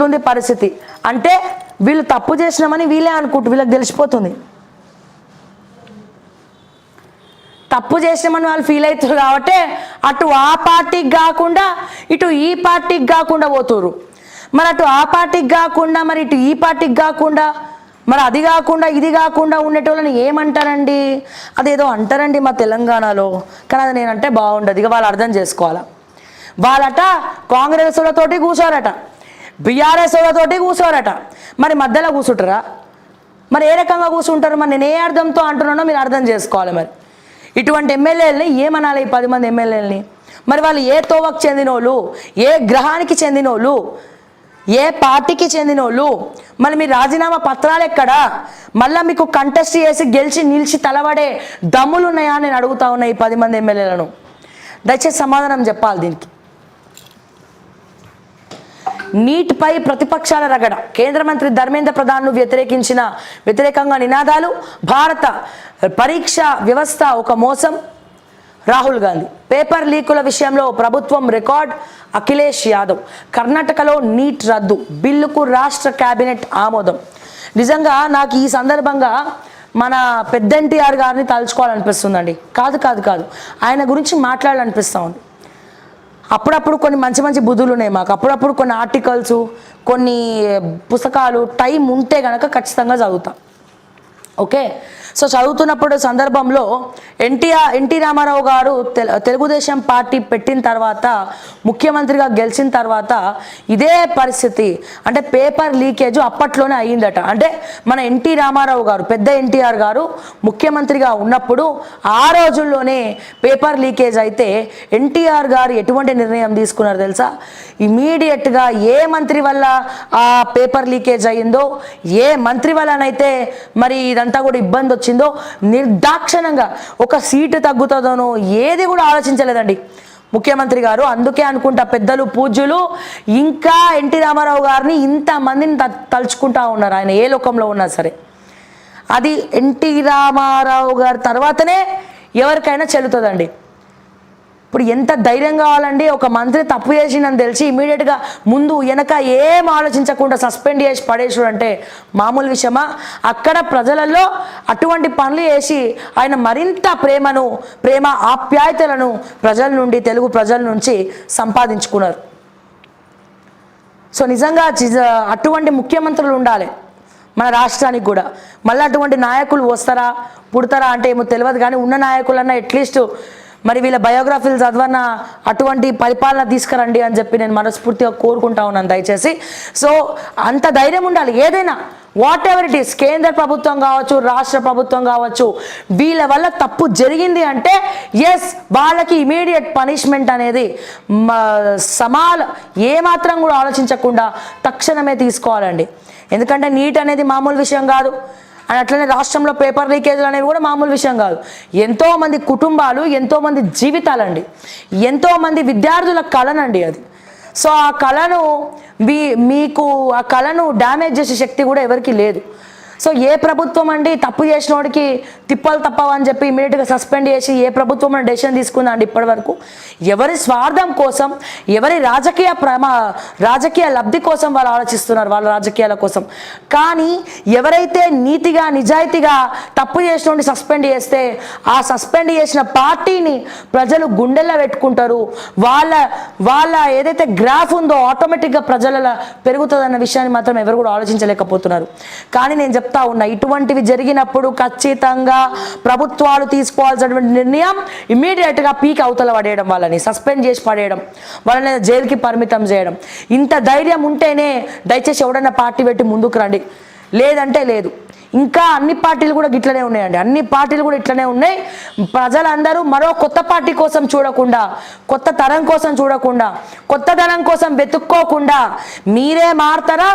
ఉంది పరిస్థితి. అంటే వీళ్ళు తప్పు చేసినామని వీళ్ళే అనుకుంటూ వీళ్ళకి తెలిసిపోతుంది. తప్పు చేసినామని వాళ్ళు ఫీల్ అవుతారు కాబట్టి అటు ఆ పార్టీకి కాకుండా ఇటు ఈ పార్టీకి కాకుండా పోతురు. మరి అటు ఆ పార్టీకి కాకుండా మరి ఇటు ఈ పార్టీకి కాకుండా మరి అది కాకుండా ఇది కాకుండా ఉండేటోళ్ళని ఏమంటారండి? అదేదో అంటారండి మా తెలంగాణలో, కానీ అది నేనంటే బాగుండదు. ఇక వాళ్ళు అర్థం చేసుకోవాలా. వాళ్ళట కాంగ్రెస్ వాళ్ళతోటి కూర్చోరట, బీఆర్ఎస్ వాళ్ళతోటి కూర్చోరట, మరి మధ్యలో కూర్చుంటారా? మరి ఏ రకంగా కూర్చుంటారు? మరి నేను ఏ అర్థంతో అంటున్నానో మీరు అర్థం చేసుకోవాలి. మరి ఇటువంటి ఎమ్మెల్యేలని ఏమనాలి? ఈ 10 మంది ఎమ్మెల్యేలని మరి వాళ్ళు ఏ తోవకు చెందినోళ్ళు, ఏ గ్రహానికి చెందినోళ్ళు, ఏ పార్టీకి చెందినోళ్ళు? మళ్ళీ మీ రాజీనామా పత్రాలు ఎక్కడా? మళ్ళీ మీకు కంటెస్ట్ చేసి గెలిచి నిలిచి తలబడే దమ్ములు ఉన్నాయా నేను అడుగుతా ఉన్నా ఈ 10 మంది ఎమ్మెల్యేలను. దయచేసి సమాధానం చెప్పాలి దీనికి. నీట్పై ప్రతిపక్షాల రగడ, కేంద్ర మంత్రి ధర్మేంద్ర ప్రధాన్ను వ్యతిరేకంగా నినాదాలు, భారత పరీక్ష వ్యవస్థ ఒక మోసం, రాహుల్ గాంధీ పేపర్ లీకుల విషయంలో ప్రభుత్వం రికార్డ్, అఖిలేష్ యాదవ్ కర్ణాటకలో నీట్ రద్దు బిల్లుకు రాష్ట్ర కేబినెట్ ఆమోదం. నిజంగా నాకు ఈ సందర్భంగా మన పెద్ద ఎన్టీఆర్ గారిని తలుచుకోవాలనిపిస్తుందండి. కాదు ఆయన గురించి మాట్లాడాలనిపిస్తూ ఉంది. అప్పుడప్పుడు కొన్ని మంచి బుద్ధులు ఉన్నాయి మాకు. అప్పుడప్పుడు కొన్ని ఆర్టికల్స్, కొన్ని పుస్తకాలు టైం ఉంటే కనుక ఖచ్చితంగా చదువుతాం. ఓకే, సో చదువుతున్నప్పుడు సందర్భంలో ఎన్టీ రామారావు గారు తెలుగుదేశం పార్టీ పెట్టిన తర్వాత, ముఖ్యమంత్రిగా గెలిచిన తర్వాత ఇదే పరిస్థితి, అంటే పేపర్ లీకేజ్ అప్పట్లోనే అయ్యిందట. అంటే మన ఎన్టీ రామారావు గారు, పెద్ద ఎన్టీఆర్ గారు ముఖ్యమంత్రిగా ఉన్నప్పుడు ఆ రోజుల్లోనే పేపర్ లీకేజ్ అయితే ఎన్టీఆర్ గారు ఎటువంటి నిర్ణయం తీసుకున్నారు తెలుసా? ఇమీడియట్గా ఏ మంత్రి వల్ల ఆ పేపర్ లీకేజ్ అయ్యిందో, ఏ మంత్రి వల్లనైతే మరి ఇదంతా కూడా ఇబ్బంది వచ్చిందో నిర్దాక్షణంగా ఒక సీటు తగ్గుతుందనో ఏది కూడా ఆలోచించలేదండి ముఖ్యమంత్రి గారు. అందుకే అనుకుంటా పెద్దలు పూజ్యులు ఇంకా ఎన్టీ రామారావు గారిని ఇంతమందిని తలుచుకుంటా ఉన్నారు. ఆయన ఏ లోకంలో ఉన్నా సరే అది ఎన్టీ రామారావు గారి తర్వాతనే ఎవరికైనా చెల్లుతుందండి. ఇప్పుడు ఎంత ధైర్యం కావాలండి? ఒక మంత్రి తప్పు చేసిందని తెలిసి ఇమీడియట్గా ముందు వెనక ఏం ఆలోచించకుండా సస్పెండ్ చేసి పడేసుడు అంటే మామూలు విషయమా? అక్కడ ప్రజలలో అటువంటి పనులు చేసి ఆయన మరింత ప్రేమ ఆప్యాయతలను ప్రజల నుండి, తెలుగు ప్రజల నుంచి సంపాదించుకున్నారు. సో నిజంగా అటువంటి ముఖ్యమంత్రులు ఉండాలి మన రాష్ట్రానికి కూడా. మళ్ళీ అటువంటి నాయకులు వస్తారా పుడతారా అంటే ఏమో తెలియదు, కానీ ఉన్న నాయకులన్నా అట్లీస్ట్ మరి వీళ్ళ బయోగ్రఫీలు చదవన్న అటువంటి పరిపాలన తీసుకురండి అని చెప్పి నేను మనస్ఫూర్తిగా కోరుకుంటా ఉన్నాను దయచేసి. సో అంత ధైర్యం ఉండాలి. ఏదైనా వాట్ ఎవర్ ఇట్ ఈస్, కేంద్ర ప్రభుత్వం కావచ్చు, రాష్ట్ర ప్రభుత్వం కావచ్చు, వీళ్ళ వల్ల తప్పు జరిగింది అంటే ఎస్ వాళ్ళకి ఇమీడియట్ పనిష్మెంట్ అనేది ఏమాత్రం కూడా ఆలోచించకుండా తక్షణమే తీసుకోవాలండి. ఎందుకంటే నీట్ అనేది మామూలు విషయం కాదు. అండ్ అట్లనే రాష్ట్రంలో పేపర్ లీకేజ్లు అనేవి కూడా మామూలు విషయం కాదు. ఎంతోమంది కుటుంబాలు, ఎంతోమంది జీవితాలండి, ఎంతోమంది విద్యార్థుల కళనండి అది. సో ఆ కళను మీకు ఆ కళను డ్యామేజ్ చేసే శక్తి కూడా ఎవరికి లేదు. సో ఏ ప్రభుత్వం అండి తప్పు చేసిన వాడికి తిప్పలు తప్పవని చెప్పి ఇమీడియట్గా సస్పెండ్ చేసి ఏ ప్రభుత్వం డెసిషన్ తీసుకుందా అండి ఇప్పటి వరకు? ఎవరి స్వార్థం కోసం, ఎవరి రాజకీయ లబ్ధి కోసం వాళ్ళు ఆలోచిస్తున్నారు, వాళ్ళ రాజకీయాల కోసం. కానీ ఎవరైతే నీతిగా నిజాయితీగా తప్పు చేసిన వాడిని సస్పెండ్ చేస్తే ఆ సస్పెండ్ చేసిన పార్టీని ప్రజలు గుండెల్లో పెట్టుకుంటారు. వాళ్ళ ఏదైతే గ్రాఫ్ ఉందో ఆటోమేటిక్గా ప్రజల పెరుగుతుందన్న విషయాన్ని మాత్రం ఎవరు కూడా ఆలోచించలేకపోతున్నారు. కానీ నేను చెప్తా ఉన్నా, ఇటువంటివి జరిగినప్పుడు ఖచ్చితంగా ప్రభుత్వాలు తీసుకోవాల్సినటువంటి నిర్ణయం ఇమీడియట్గా పీక్ అవతల పడేయడం, వాళ్ళని సస్పెండ్ చేసి పడేయడం, వాళ్ళని జైలుకి పరిమితం చేయడం. ఇంత ధైర్యం ఉంటేనే దయచేసి ఎవడన్నా పార్టీ పెట్టి ముందుకు రండి, లేదంటే లేదు. ఇంకా అన్ని పార్టీలు కూడా ఇట్లనే ఉన్నాయండి, అన్ని పార్టీలు కూడా ఇట్లనే ఉన్నాయి. ప్రజలందరూ మరో కొత్త పార్టీ కోసం చూడకుండా, కొత్త తరం కోసం చూడకుండా, కొత్త తరం కోసం వెతుక్కోకుండా మీరే మారుతారా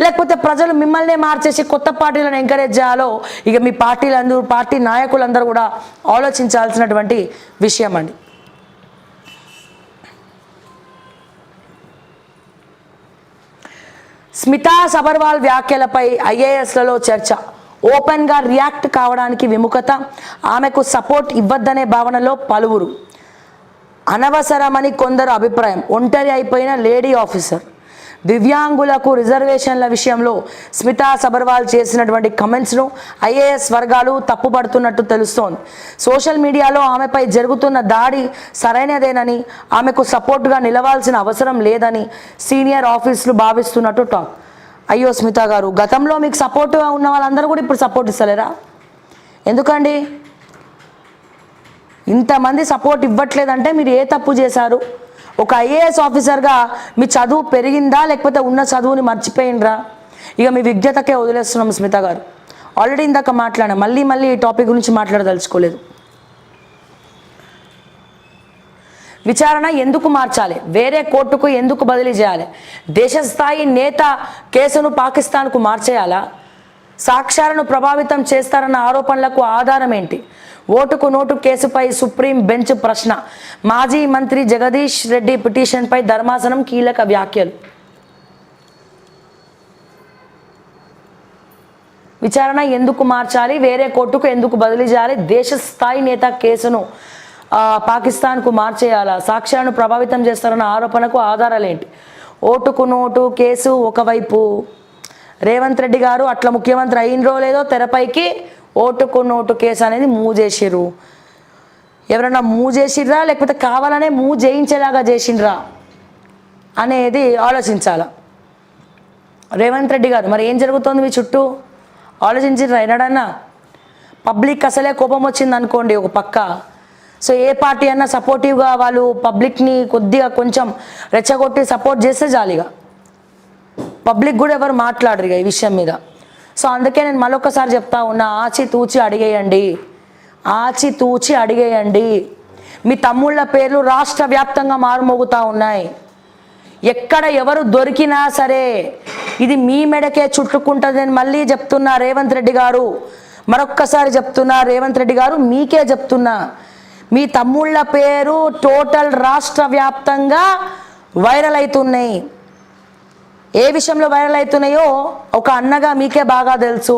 లేకపోతే ప్రజలు మిమ్మల్ని మార్చేసి కొత్త పార్టీలను ఎంకరేజ్ చేయాలో ఇక మీ పార్టీ నాయకులందరూ కూడా ఆలోచించాల్సినటువంటి విషయం అండి. స్మితా సబర్వాల్ వ్యాఖ్యలపై ఐఏఎస్లలో చర్చ, ఓపెన్గా రియాక్ట్ కావడానికి విముఖత, ఆమెకు సపోర్ట్ ఇవ్వద్దనే భావనలో పలువురు, అనవసరమని కొందరు అభిప్రాయం, ఒంటరి అయిపోయిన లేడీ ఆఫీసర్. దివ్యాంగులకు రిజర్వేషన్ల విషయంలో స్మితా సబర్వాల్ చేసినటువంటి కమెంట్స్ను ఐఏఎస్ వర్గాలు తప్పుపడుతున్నట్టు తెలుస్తోంది. సోషల్ మీడియాలో ఆమెపై జరుగుతున్న దాడి సరైనదేనని, ఆమెకు సపోర్టుగా నిలవాల్సిన అవసరం లేదని సీనియర్ ఆఫీసులు భావిస్తున్నట్టు టాక్. అయ్యో స్మితా గారు, గతంలో మీకు సపోర్టుగా ఉన్న వాళ్ళందరూ కూడా ఇప్పుడు సపోర్ట్ ఇస్తలేరా? ఎందుకండి ఇంతమంది సపోర్ట్ ఇవ్వట్లేదంటే మీరు ఏ తప్పు చేశారు? ఒక ఐఏఎస్ ఆఫీసర్గా మీ చదువు పెరిగిందా, లేకపోతే ఉన్న చదువుని మర్చిపోయినరా? ఇక మీ విజ్ఞతకే వదిలేస్తున్నాం స్మితా గారు. ఆల్రెడీ ఇందాక మాట్లాడా, మళ్ళీ ఈ టాపిక్ గురించి మాట్లాడదలుచుకోలేదు. విచారణ ఎందుకు మార్చాలి? వేరే కోర్టుకు ఎందుకు బదిలీ చేయాలి? దేశస్థాయి నేత కేసును పాకిస్తాన్కు మార్చేయాలా? సాక్ష్యాలను ప్రభావితం చేస్తారన్న ఆరోపణలకు ఆధారం ఏంటి? ఓటుకు నోటు కేసుపై సుప్రీం బెంచ్ ప్రశ్న. మాజీ మంత్రి జగదీష్ రెడ్డి పిటిషన్పై ధర్మాసనం కీలక వ్యాఖ్యలు. విచారణ ఎందుకు మార్చాలి? వేరే కోర్టుకు ఎందుకు బదిలీ చేయాలి? దేశ స్థాయి నేత కేసును పాకిస్తాన్కు మార్చేయాలా? సాక్ష్యాలను ప్రభావితం చేస్తారన్న ఆరోపణకు ఆధారాలేంటి? ఓటుకు నోటు కేసు ఒకవైపు, రేవంత్ రెడ్డి గారు అట్లా ముఖ్యమంత్రి అయినరో లేదో తెరపైకి ఓటుకు నోటు కేసు అనేది మూవ్ చేసిర్రు. ఎవరన్నా మూవ్ చేసిర్రా, లేకపోతే కావాలనే మూవ్ చేయించేలాగా చేసిండ్రా అనేది ఆలోచించాల. రేవంత్ రెడ్డి గారు మరి ఏం జరుగుతోంది మీ చుట్టూ ఆలోచించిర్రా? ఎన్నడన్నా పబ్లిక్ అసలే కోపం వచ్చింది అనుకోండి ఒక పక్క, సో ఏ పార్టీ అన్నా సపోర్టివ్గా వాళ్ళు పబ్లిక్ని కొద్దిగా కొంచెం రెచ్చగొట్టి సపోర్ట్ చేస్తే జాలిగా, పబ్లిక్ కూడా ఎవరు మాట్లాడరు ఇక ఈ విషయం మీద. సో అందుకే నేను మరొకసారి చెప్తా ఉన్నా, ఆచితూచి అడిగేయండి. మీ తమ్ముళ్ళ పేర్లు రాష్ట్ర వ్యాప్తంగా మారుమోగుతూ ఉన్నాయి. ఎక్కడ ఎవరు దొరికినా సరే ఇది మీ మెడకే చుట్టుకుంటుంది. నేను మళ్ళీ చెప్తున్నా రేవంత్ రెడ్డి గారు, మరొక్కసారి చెప్తున్నా రేవంత్ రెడ్డి గారు, మీకే చెప్తున్నా, మీ తమ్ముళ్ళ పేరు టోటల్ రాష్ట్ర వ్యాప్తంగా వైరల్ అవుతున్నాయి. ఏ విషయంలో వైరల్ అవుతున్నాయో ఒక అన్నగా మీకే బాగా తెలుసు.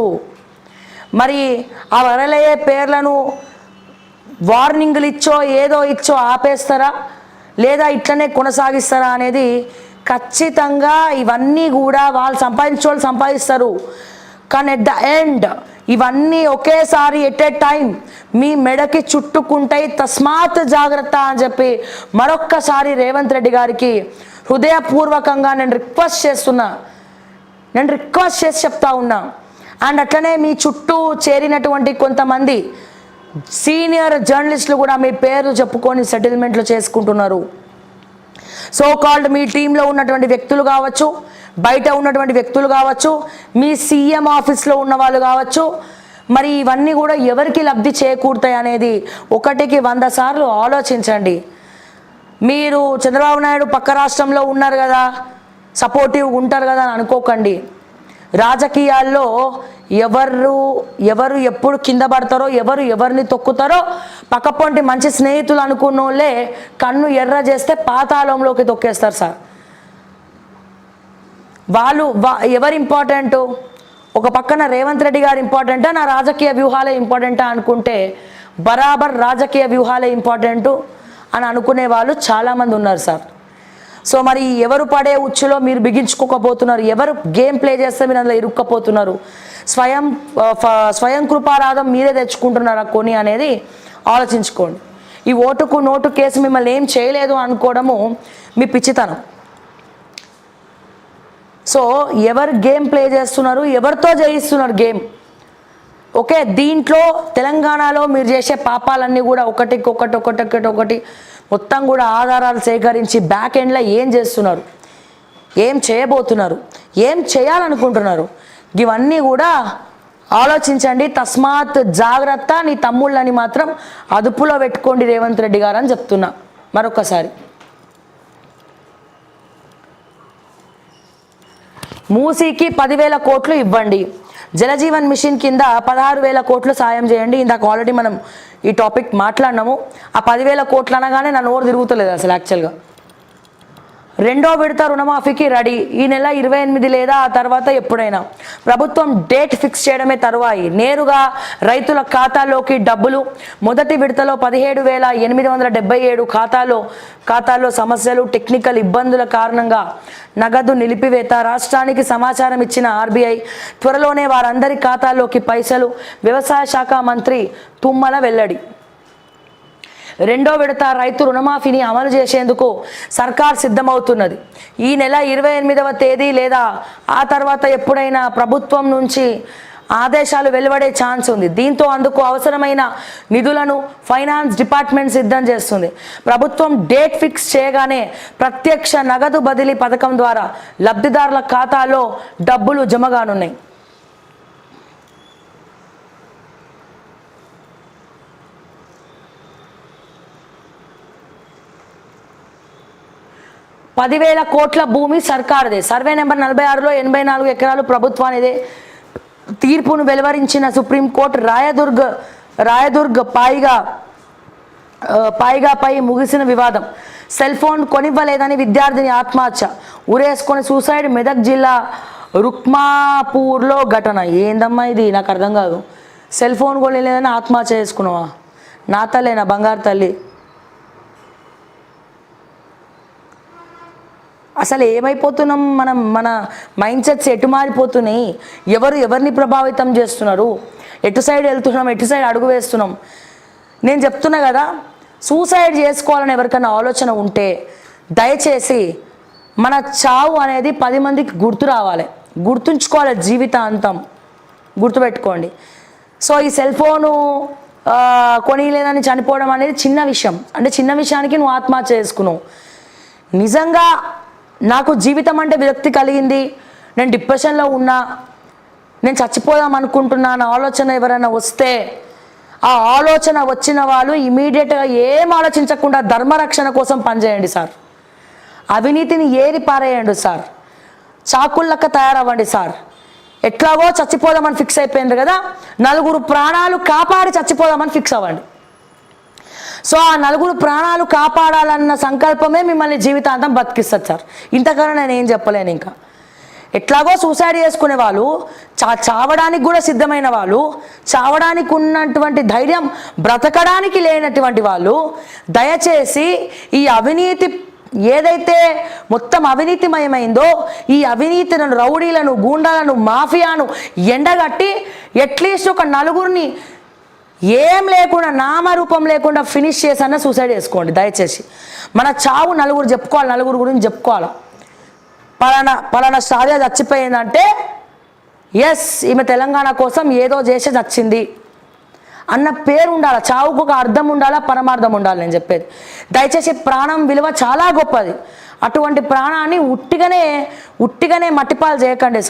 మరి ఆ వైరల్ అయ్యే పేర్లను వార్నింగ్లు ఇచ్చో ఏదో ఇచ్చో ఆపేస్తారా, లేదా ఇట్లనే కొనసాగిస్తారా అనేది ఖచ్చితంగా ఇవన్నీ కూడా వాళ్ళు సంపాదిస్తారు. కానీ ఎట్ ద ఎండ్ ఇవన్నీ ఒకేసారి ఎట్ ఏ టైం మీ మెడకి చుట్టుకుంటాయి. తస్మాత్ జాగ్రత్త అని చెప్పి మరొక్కసారి రేవంత్ రెడ్డి గారికి హృదయపూర్వకంగా నేను రిక్వెస్ట్ చేసి చెప్తా ఉన్నా. అండ్ అట్లనే మీ చుట్టూ చేరినటువంటి కొంతమంది సీనియర్ జర్నలిస్టులు కూడా మీ పేర్లు చెప్పుకొని సెటిల్మెంట్లు చేసుకుంటున్నారు. సో కాల్డ్ మీ టీంలో ఉన్నటువంటి వ్యక్తులు కావచ్చు, బయట ఉన్నటువంటి వ్యక్తులు కావచ్చు, మీ సీఎం ఆఫీస్లో ఉన్న వాళ్ళు కావచ్చు, మరి ఇవన్నీ కూడా ఎవరికి లబ్ధి చేకూరుతాయి అనేది 1కి 100 సార్లు ఆలోచించండి. మీరు చంద్రబాబు నాయుడు పక్క రాష్ట్రంలో ఉన్నారు కదా, సపోర్టివ్ ఉంటారు కదా అని అనుకోకండి. రాజకీయాల్లో ఎవరు ఎప్పుడు కింద పడతారో, ఎవరిని తొక్కుతారో పక్కపొంటి మంచి స్నేహితులు అనుకున్న వాళ్ళే కన్ను ఎర్ర చేస్తే పాతాళంలోకి తొక్కేస్తారు సార్. వాళ్ళు ఎవరు ఇంపార్టెంట్? ఒక పక్కన రేవంత్ రెడ్డి గారు ఇంపార్టెంటా, నా రాజకీయ వ్యూహాలే ఇంపార్టెంటా అనుకుంటే బరాబర్ రాజకీయ వ్యూహాలే ఇంపార్టెంటు అని అనుకునే వాళ్ళు చాలామంది ఉన్నారు సార్. సో మరి ఎవరు పడే ఉచ్చులో మీరు బిగించుకోకపోతున్నారు, ఎవరు గేమ్ ప్లే చేస్తే మీరు అందులో ఇరుక్కపోతున్నారు, స్వయం కృపారాధం మీరే తెచ్చుకుంటున్నారా కొని అనేది ఆలోచించుకోండి. ఈ ఓటుకు నోటు కేసు మిమ్మల్ని ఏం చేయలేదు అనుకోవడము మీ పిచ్చితనం. సో ఎవరు గేమ్ ప్లే చేస్తున్నారు, ఎవరితో జయిస్తున్నారు గేమ్? ఓకే, దీంట్లో తెలంగాణలో మీరు చేసే పాపాలన్నీ కూడా ఒకటి మొత్తం కూడా ఆధారాలు సేకరించి బ్యాక్ ఎండ్లో ఏం చేస్తున్నారు, ఏం చేయబోతున్నారు, ఏం చేయాలనుకుంటున్నారు, ఇవన్నీ కూడా ఆలోచించండి. తస్మాత్ జాగ్రత్త. నీ తమ్ముళ్ళని మాత్రం అదుపులో పెట్టుకోండి రేవంత్ రెడ్డి గారు అని చెప్తున్నా మరొకసారి. మూసీకి 10,000 కోట్లు ఇవ్వండి, జలజీవన్ మిషన్ కింద 16,000 కోట్లు సాయం చేయండి. ఇందాక ఆల్రెడీ మనం ఈ టాపిక్ మాట్లాడినాము. ఆ 10,000 కోట్లు అనగానే నా నోరు తిరుగుతలేదు అసలు. యాక్చువల్గా రెండో విడత రుణమాఫీకి రెడీ. ఈ నెల 28 లేదా ఆ తర్వాత ఎప్పుడైనా ప్రభుత్వం డేట్ ఫిక్స్ చేయడమే తరువాయి. నేరుగా రైతుల ఖాతాలోకి డబ్బులు. మొదటి విడతలో 17,877 ఖాతాల్లో సమస్యలు, టెక్నికల్ ఇబ్బందుల కారణంగా నగదు నిలిపివేత. రాష్ట్రానికి సమాచారం ఇచ్చిన ఆర్బీఐ త్వరలోనే వారందరి ఖాతాల్లోకి పైసలు. వ్యవసాయ శాఖ మంత్రి తుమ్మల వెల్లడి. రెండో విడత రైతు రుణమాఫీని అమలు చేసేందుకు సర్కార్ సిద్ధమవుతున్నది. ఈ నెల 28వ తేదీ లేదా ఆ తర్వాత ఎప్పుడైనా ప్రభుత్వం నుంచి ఆదేశాలు వెలువడే ఛాన్స్ ఉంది. దీంతో అందుకు అవసరమైన నిధులను ఫైనాన్స్ డిపార్ట్మెంట్ సిద్ధం చేస్తుంది. ప్రభుత్వం డేట్ ఫిక్స్ చేయగానే ప్రత్యక్ష నగదు బదిలీ పథకం ద్వారా లబ్ధిదారుల ఖాతాలో డబ్బులు జమగానున్నాయి. ₹10,000 కోట్ల భూమి సర్కారుదే. సర్వే నెంబర్ 46లో 84 ఎకరాలు ప్రభుత్వానిదే. తీర్పును వెలువరించిన సుప్రీంకోర్టు రాయదుర్గ్ పై ముగిసిన వివాదం. సెల్ ఫోన్ కొనివ్వలేదని విద్యార్థిని ఆత్మహత్య. ఉరేసుకొని సూసైడ్. మెదక్ జిల్లా రుక్మాపూర్లో ఘటన. ఏందమ్మా ఇది, నాకు అర్థం కాదు. సెల్ ఫోన్ కొనిలేదని ఆత్మహత్య చేసుకున్నావా? నా తల్లి, నా బంగారు తల్లి. అసలు ఏమైపోతున్నాం మనం? మన మైండ్ సెట్స్ ఎటు మారిపోతున్నాయి? ఎవరిని ప్రభావితం చేస్తున్నారు? ఎటు సైడ్ వెళ్తున్నాం? ఎటు సైడ్ అడుగు వేస్తున్నాం? నేను చెప్తున్నా కదా, సూసైడ్ చేసుకోవాలని ఎవరికైనా ఆలోచన ఉంటే దయచేసి మన చావు అనేది 10 మందికి గుర్తు రావాలి, గుర్తుంచుకోవాలి జీవితాంతం. గుర్తుపెట్టుకోండి. సో ఈ సెల్ ఫోను కొనిలేదని చనిపోవడం అనేది చిన్న విషయం. అంటే చిన్న విషయానికి నువ్వు ఆత్మహత్య చేసుకున్నావు. నిజంగా నాకు జీవితం అంటే విరక్తి కలిగింది, నేను డిప్రెషన్లో ఉన్నా, నేను చచ్చిపోదాం అనుకుంటున్నాను ఆలోచన ఎవరైనా వస్తే, ఆ ఆలోచన వచ్చిన వాళ్ళు ఇమీడియట్గా ఏం ఆలోచించకుండా ధర్మరక్షణ కోసం పనిచేయండి సార్. అవినీతిని ఏరి పారేయండి సార్. చాకుళ్ళక్క తయారవ్వండి సార్. ఎట్లాగో చచ్చిపోదామని ఫిక్స్ అయిపోయింది కదా, 4 ప్రాణాలు కాపాడి చచ్చిపోదామని ఫిక్స్ అవ్వండి. సో ఆ 4 ప్రాణాలు కాపాడాలన్న సంకల్పమే మిమ్మల్ని జీవితాంతం బతికిస్తుంది సార్. ఇంతకన్నా నేను ఏం చెప్పలేను. ఇంకా ఎట్లాగో సూసైడ్ చేసుకునే వాళ్ళు, చావడానికి కూడా సిద్ధమైన వాళ్ళు, చావడానికి ఉన్నటువంటి ధైర్యం బ్రతకడానికి లేనటువంటి వాళ్ళు, దయచేసి ఈ అవినీతి ఏదైతే మొత్తం అవినీతిమయమైందో ఈ అవినీతిలను, రౌడీలను, గూండాలను, మాఫియాను ఎండగట్టి అట్లీస్ట్ ఒక 4 ఏం లేకుండా, నామరూపం లేకుండా ఫినిష్ చేసన్నా సూసైడ్ చేసుకోండి దయచేసి. మన చావు 4 చెప్పుకోవాలి, 4 గురించి చెప్పుకోవాలి. పలానా సాధ్య చచ్చిపోయిందంటే ఎస్ ఈమె తెలంగాణ కోసం ఏదో చేసి చచ్చింది అన్న పేరు ఉండాలి. చావుకు ఒక అర్థం ఉండాలా, పరమార్థం ఉండాలి. నేను చెప్పేది దయచేసి, ప్రాణం విలువ చాలా గొప్పది. అటువంటి ప్రాణాన్ని ఉట్టిగానే మట్టిపాలు చేయకండి సార్.